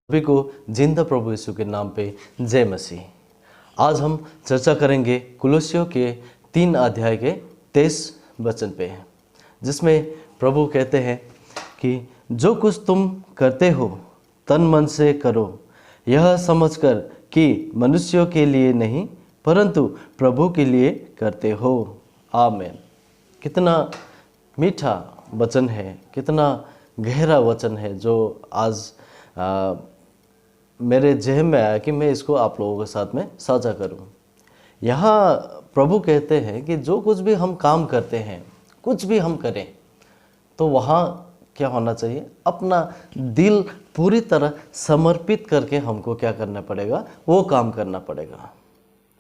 सभी को जिंदा प्रभु यीशु के नाम पे जय मसीह। आज हम चर्चा करेंगे कुलोसियों के 3 अध्याय के 23 वचन पे, जिसमें प्रभु कहते हैं कि जो कुछ तुम करते हो तन मन से करो, यह समझकर कि मनुष्यों के लिए नहीं परंतु प्रभु के लिए करते हो। आमीन। कितना मीठा वचन है, कितना गहरा वचन है जो आज मेरे जहन में आया कि मैं इसको आप लोगों के साथ में साझा करूं। यहाँ प्रभु कहते हैं कि जो कुछ भी हम काम करते हैं, कुछ भी हम करें, तो वहाँ क्या होना चाहिए, अपना दिल पूरी तरह समर्पित करके हमको क्या करना पड़ेगा, वो काम करना पड़ेगा,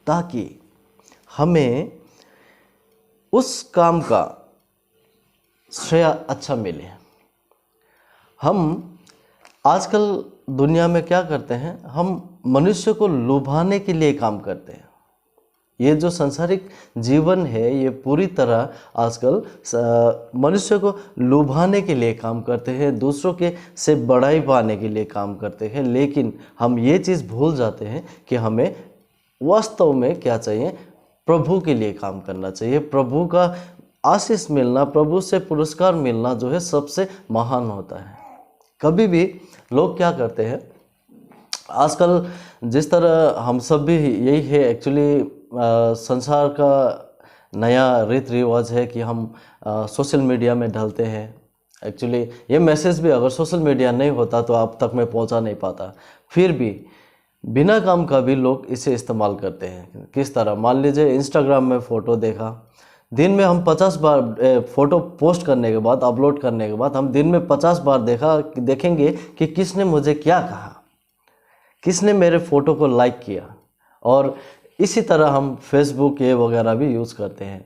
ताकि हमें उस काम का श्रेय अच्छा मिले। हम आजकल दुनिया में क्या करते हैं, हम मनुष्य को लुभाने के लिए काम करते हैं। ये जो सांसारिक जीवन है, ये पूरी तरह आजकल मनुष्य को लुभाने के लिए काम करते हैं, दूसरों के से बड़ाई पाने के लिए काम करते हैं। लेकिन हम ये चीज़ भूल जाते हैं कि हमें वास्तव में क्या चाहिए, प्रभु के लिए काम करना चाहिए। प्रभु का आशीष मिलना, प्रभु से पुरस्कार मिलना जो है सबसे महान होता है। कभी भी लोग क्या करते हैं, आजकल जिस तरह हम सब भी यही है एक्चुअली, संसार का नया रीति रिवाज है कि हम सोशल मीडिया में डालते हैं। एक्चुअली ये मैसेज भी अगर सोशल मीडिया नहीं होता तो आप तक में पहुंचा नहीं पाता। फिर भी बिना काम का भी लोग इसे इस्तेमाल करते हैं। किस तरह, मान लीजिए इंस्टाग्राम में फ़ोटो देखा, दिन में हम 50 बार फ़ोटो पोस्ट करने के बाद, अपलोड करने के बाद हम दिन में 50 बार देखेंगे कि किसने मुझे क्या कहा, किसने मेरे फ़ोटो को लाइक किया। और इसी तरह हम फेसबुक ये वगैरह भी यूज़ करते हैं।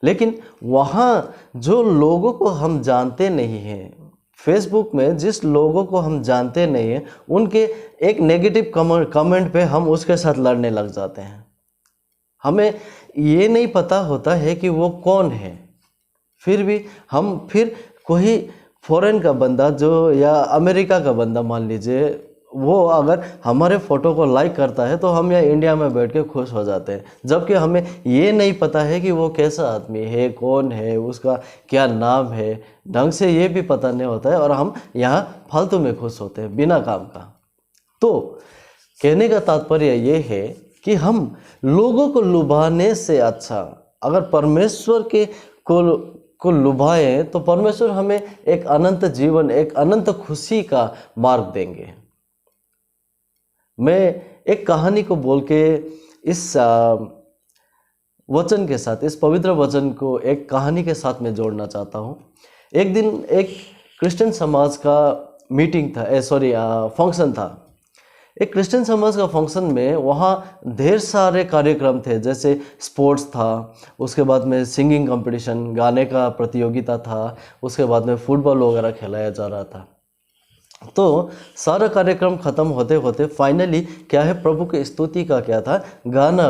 लेकिन वहाँ जो लोगों को हम जानते नहीं हैं, फेसबुक में जिस लोगों को हम जानते नहीं हैं, उनके एक नेगेटिव कमेंट पे हम उसके साथ लड़ने लग जाते हैं। हमें ये नहीं पता होता है कि वो कौन है, फिर भी हम फिर कोई फॉरेन का बंदा जो, या अमेरिका का बंदा मान लीजिए, वो अगर हमारे फ़ोटो को लाइक करता है तो हम यहाँ इंडिया में बैठ के खुश हो जाते हैं, जबकि हमें ये नहीं पता है कि वो कैसा आदमी है, कौन है, उसका क्या नाम है, ढंग से ये भी पता नहीं होता है, और हम यहाँ फालतू में खुश होते हैं बिना काम का। तो कहने का तात्पर्य ये है कि हम लोगों को लुभाने से अच्छा अगर परमेश्वर को लुभाएं तो परमेश्वर हमें एक अनंत जीवन, एक अनंत खुशी का मार्ग देंगे। मैं एक कहानी को बोल के इस वचन के साथ, इस पवित्र वचन को एक कहानी के साथ में जोड़ना चाहता हूँ। एक दिन एक क्रिश्चियन समाज का मीटिंग था, फंक्शन था। एक क्रिश्चियन समाज का फंक्शन में वहाँ ढेर सारे कार्यक्रम थे, जैसे स्पोर्ट्स था, उसके बाद में सिंगिंग कंपटीशन, गाने का प्रतियोगिता था, उसके बाद में फुटबॉल वगैरह खिलाया जा रहा था। तो सारा कार्यक्रम ख़त्म होते होते फाइनली क्या है, प्रभु की स्तुति का क्या था, गाना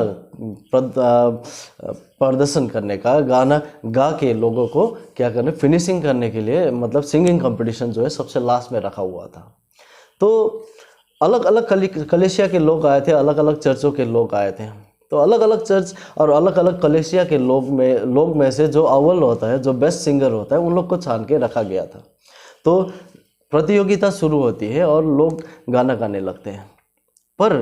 प्रदर्शन करने का, गाना गा के लोगों को क्या करने, फिनिशिंग करने के लिए, मतलब सिंगिंग कंपटीशन जो है सबसे लास्ट में रखा हुआ था। तो अलग अलग कलेसिया के लोग आए थे, अलग अलग चर्चों के लोग आए थे। तो अलग अलग चर्च और अलग अलग कलेसिया के लोग में से जो अव्वल होता है, जो बेस्ट सिंगर होता है, उन लोग को छान के रखा गया था। तो प्रतियोगिता शुरू होती है और लोग गाना गाने लगते हैं। पर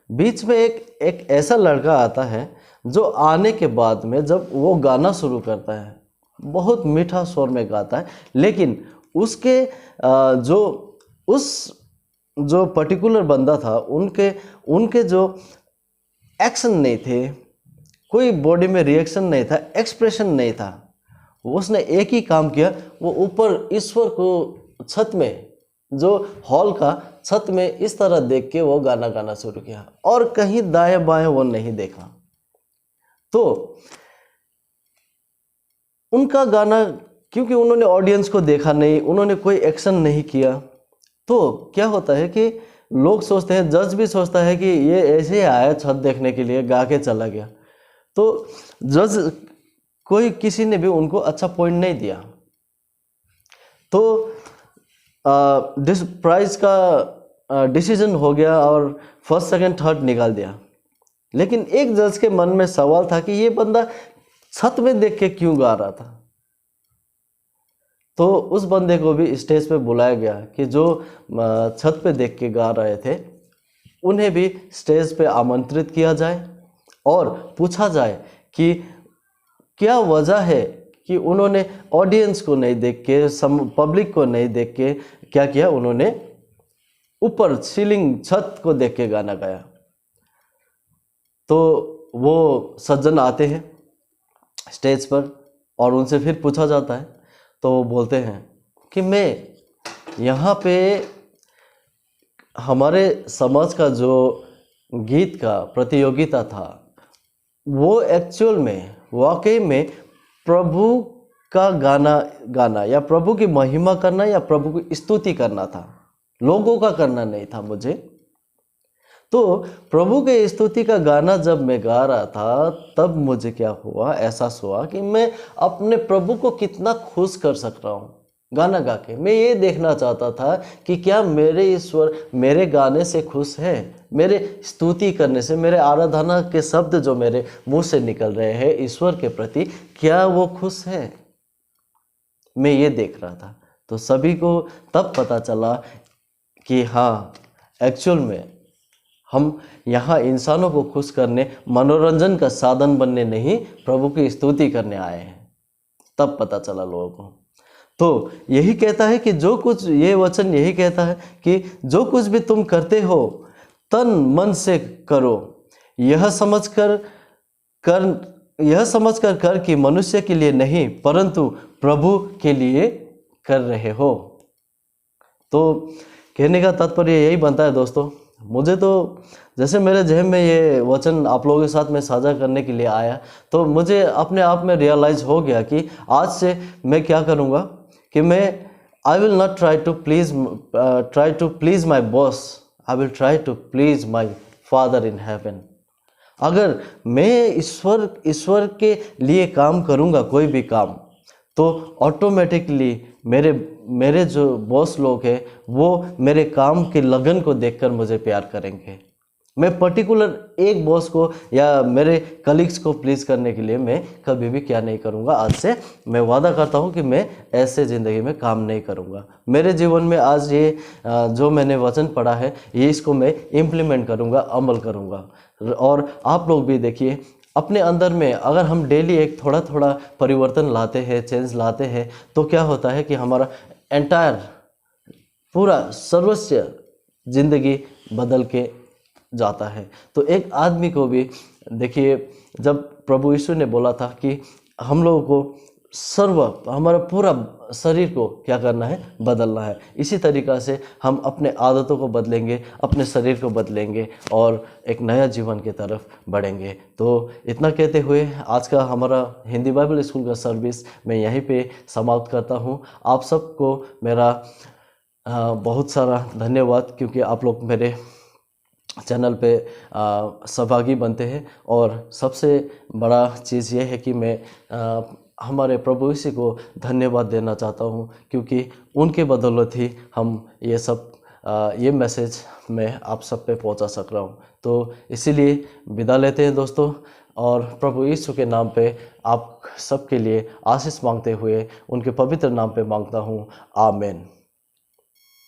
बीच में एक ऐसा लड़का आता है जो आने के बाद में जब वो गाना शुरू करता है, बहुत मीठा स्वर में गाता है, लेकिन उसके जो पर्टिकुलर बंदा था, उनके जो एक्शन नहीं थे, कोई बॉडी में रिएक्शन नहीं था, एक्सप्रेशन नहीं था। उसने एक ही काम किया, वो ऊपर ईश्वर को छत में, जो हॉल का छत में इस तरह देख के वो गाना गाना शुरू किया, और कहीं दाएं बाएं वो नहीं देखा। तो उनका गाना, क्योंकि उन्होंने ऑडियंस को देखा नहीं, उन्होंने कोई एक्शन नहीं किया, तो क्या होता है कि लोग सोचते हैं, जज भी सोचता है कि ये ऐसे आया छत देखने के लिए, गा के चला गया। तो जज किसी ने भी उनको अच्छा पॉइंट नहीं दिया। तो प्राइज का डिसीजन हो गया और फर्स्ट सेकंड थर्ड निकाल दिया। लेकिन एक जज के मन में सवाल था कि ये बंदा छत में देख के क्यों गा रहा था। तो उस बंदे को भी स्टेज पे बुलाया गया कि जो छत पे देख के गा रहे थे उन्हें भी स्टेज पे आमंत्रित किया जाए और पूछा जाए कि क्या वजह है कि उन्होंने ऑडियंस को नहीं देख के, पब्लिक को नहीं देख के क्या किया, उन्होंने ऊपर सीलिंग छत को देख के गाना गाया। तो वो सज्जन आते हैं स्टेज पर और उनसे फिर पूछा जाता है, तो वो बोलते हैं कि मैं यहाँ पे हमारे समाज का जो गीत का प्रतियोगिता था वो एक्चुअल में वाकई में प्रभु का गाना या प्रभु की महिमा करना या प्रभु की स्तुति करना था, लोगों का करना नहीं था मुझे। तो प्रभु के स्तुति का गाना जब मैं गा रहा था तब मुझे क्या हुआ, एहसास हुआ कि मैं अपने प्रभु को कितना खुश कर सक रहा हूँ गाना गा के। मैं ये देखना चाहता था कि क्या मेरे ईश्वर मेरे गाने से खुश है, मेरे स्तुति करने से, मेरे आराधना के शब्द जो मेरे मुंह से निकल रहे हैं ईश्वर के प्रति, क्या वो खुश है। मैं ये देख रहा था। तो सभी को तब पता चला कि हाँ, एक्चुअल में हम यहाँ इंसानों को खुश करने, मनोरंजन का साधन बनने नहीं, प्रभु की स्तुति करने आए हैं। तब पता चला लोगों को। तो यही कहता है कि जो कुछ, ये वचन यही कहता है कि जो कुछ भी तुम करते हो तन मन से करो, यह समझकर कर कि मनुष्य के लिए नहीं परंतु प्रभु के लिए कर रहे हो। तो कहने का तात्पर्य यही बनता है दोस्तों। मुझे तो जैसे मेरे जहन में ये वचन आप लोगों के साथ में साझा करने के लिए आया, तो मुझे अपने आप में रियलाइज हो गया कि आज से मैं क्या करूँगा कि मैं I will not try to please my boss, I will try to please my father in heaven. अगर मैं ईश्वर के लिए काम करूँगा कोई भी काम, तो ऑटोमेटिकली मेरे जो बॉस लोग हैं वो मेरे काम की लगन को देखकर मुझे प्यार करेंगे। मैं पर्टिकुलर एक बॉस को या मेरे कलीग्स को प्लीज़ करने के लिए मैं कभी भी क्या नहीं करूँगा। आज से मैं वादा करता हूँ कि मैं ऐसे ज़िंदगी में काम नहीं करूँगा। मेरे जीवन में आज ये जो मैंने वचन पढ़ा है ये इसको मैं इम्प्लीमेंट करूँगा, अमल करूँगा। और आप लोग भी देखिए अपने अंदर में अगर हम डेली एक थोड़ा थोड़ा परिवर्तन लाते हैं, चेंज लाते हैं, तो क्या होता है कि हमारा एंटायर पूरा सर्वस्व जिंदगी बदल के जाता है। तो एक आदमी को भी देखिए, जब प्रभु यीशु ने बोला था कि हम लोगों को हमारा पूरा शरीर को क्या करना है, बदलना है, इसी तरीक़ा से हम अपने आदतों को बदलेंगे, अपने शरीर को बदलेंगे और एक नया जीवन की तरफ बढ़ेंगे। तो इतना कहते हुए आज का हमारा हिंदी बाइबल स्कूल का सर्विस मैं यहीं पे समाप्त करता हूँ। आप सबको मेरा बहुत सारा धन्यवाद, क्योंकि आप लोग मेरे चैनल पे सहभागी बनते हैं। और सबसे बड़ा चीज़ ये है कि मैं हमारे प्रभु यीशु को धन्यवाद देना चाहता हूँ, क्योंकि उनके बदौलत ही हम ये मैसेज मैं आप सब पे पहुँचा सक रहा हूँ। तो इसीलिए विदा लेते हैं दोस्तों, और प्रभु यीशु के नाम पे आप सबके लिए आशीष मांगते हुए उनके पवित्र नाम पे मांगता हूँ, आमीन।